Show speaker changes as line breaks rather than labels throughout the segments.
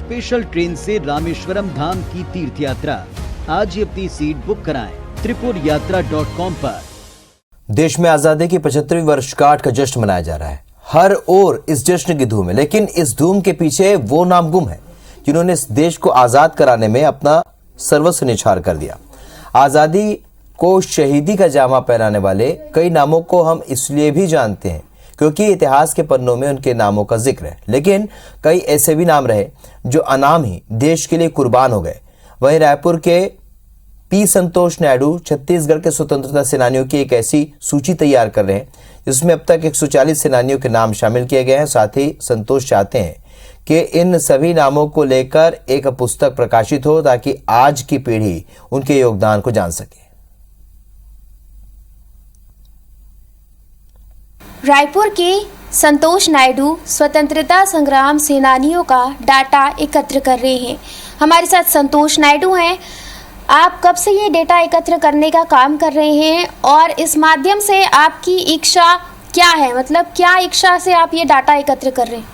Special train से रामेश्वरम धाम की तीर्थ यात्रा। आज ही अपनी सीट बुक कराएं tripurayatra.com पर।
देश में आजादी की 75वीं वर्षगांठ का जश्न मनाया जा रहा है। हर ओर इस जश्न की धूम है, लेकिन इस धूम के पीछे वो नाम गुम है जिन्होंने इस देश को आजाद कराने में अपना सर्वस्व निछावर कर दिया। आजादी को शहीदी का जामा पहनाने वाले कई नामों को हम इसलिए भी जानते हैं क्योंकि इतिहास के पन्नों में उनके नामों का जिक्र है, लेकिन कई ऐसे भी नाम रहे जो अनाम ही देश के लिए कुर्बान हो गए। वहीं रायपुर के पी संतोष नायडू छत्तीसगढ़ के स्वतंत्रता सेनानियों की एक ऐसी सूची तैयार कर रहे हैं जिसमें अब तक 140 सेनानियों के नाम शामिल किए गए हैं। साथ ही संतोष चाहते हैं कि इन सभी नामों को लेकर एक पुस्तक प्रकाशित हो ताकि आज की पीढ़ी उनके योगदान को जान सके।
रायपुर के संतोष नायडू स्वतंत्रता संग्राम सेनानियों का डाटा एकत्र कर रहे हैं। हमारे साथ संतोष नायडू हैं। आप कब से ये डेटा एकत्र करने का काम कर रहे हैं और इस माध्यम से आपकी इच्छा क्या है, मतलब क्या इच्छा से आप ये डाटा एकत्र कर रहे हैं?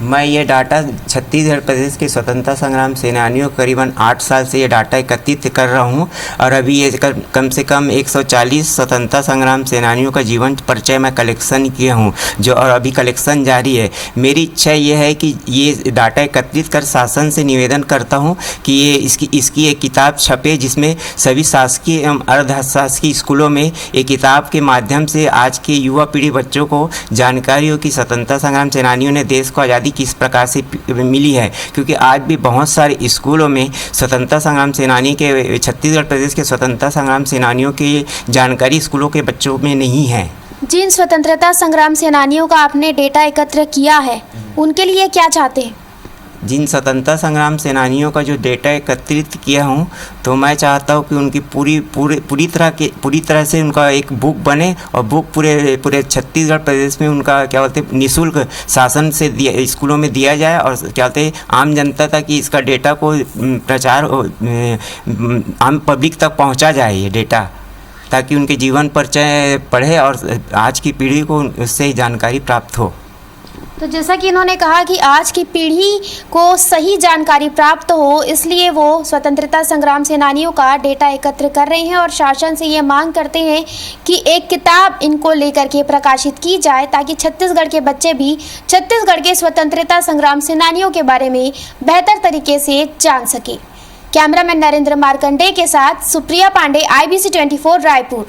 मैं ये डाटा छत्तीसगढ़ प्रदेश के स्वतंत्रता संग्राम सेनानियों करीबन 8 साल से ये डाटा एकत्रित कर रहा हूँ और अभी ये कम से कम 140 स्वतंत्रता संग्राम सेनानियों का जीवन परिचय मैं कलेक्शन किया हूँ जो और अभी कलेक्शन जारी है। मेरी इच्छा ये है कि ये डाटा एकत्रित कर शासन से निवेदन करता हूँ कि ये इसकी एक किताब छपे जिसमें सभी शासकीय एवं अर्ध शासकीय स्कूलों में एक किताब के माध्यम से आज के युवा पीढ़ी बच्चों को जानकारी हो कि स्वतंत्रता संग्राम सेनानियों ने देश को आज़ादी किस प्रकार से मिली है, क्योंकि आज भी बहुत सारे स्कूलों में स्वतंत्रता संग्राम सेनानी के छत्तीसगढ़ प्रदेश के स्वतंत्रता संग्राम सेनानियों की जानकारी स्कूलों के बच्चों में नहीं है।
जिन स्वतंत्रता संग्राम सेनानियों का आपने डेटा एकत्र किया है उनके लिए क्या चाहते हैं?
जिन स्वतंत्रता संग्राम सेनानियों का जो डेटा एकत्रित किया हूँ तो मैं चाहता हूँ कि उनकी पूरी तरह से उनका एक बुक बने और बुक पूरे छत्तीसगढ़ प्रदेश में उनका क्या बोलते हैं निःशुल्क शासन से स्कूलों में दिया जाए और क्या बोलते हैं आम जनता तक कि इसका डेटा को प्रचार आम पब्लिक तक पहुँचा जाए ये डेटा, ताकि उनके जीवन परिचय पढ़े और आज की पीढ़ी को उससे जानकारी प्राप्त हो।
तो जैसा कि इन्होंने कहा कि आज की पीढ़ी को सही जानकारी प्राप्त हो, इसलिए वो स्वतंत्रता संग्राम सेनानियों का डेटा एकत्र कर रहे हैं और शासन से ये मांग करते हैं कि एक किताब इनको लेकर के प्रकाशित की जाए ताकि छत्तीसगढ़ के बच्चे भी छत्तीसगढ़ के स्वतंत्रता संग्राम सेनानियों के बारे में बेहतर तरीके से जान सके। कैमरामैन नरेंद्र मार्कंडे के साथ सुप्रिया पांडे, IBC 24 रायपुर।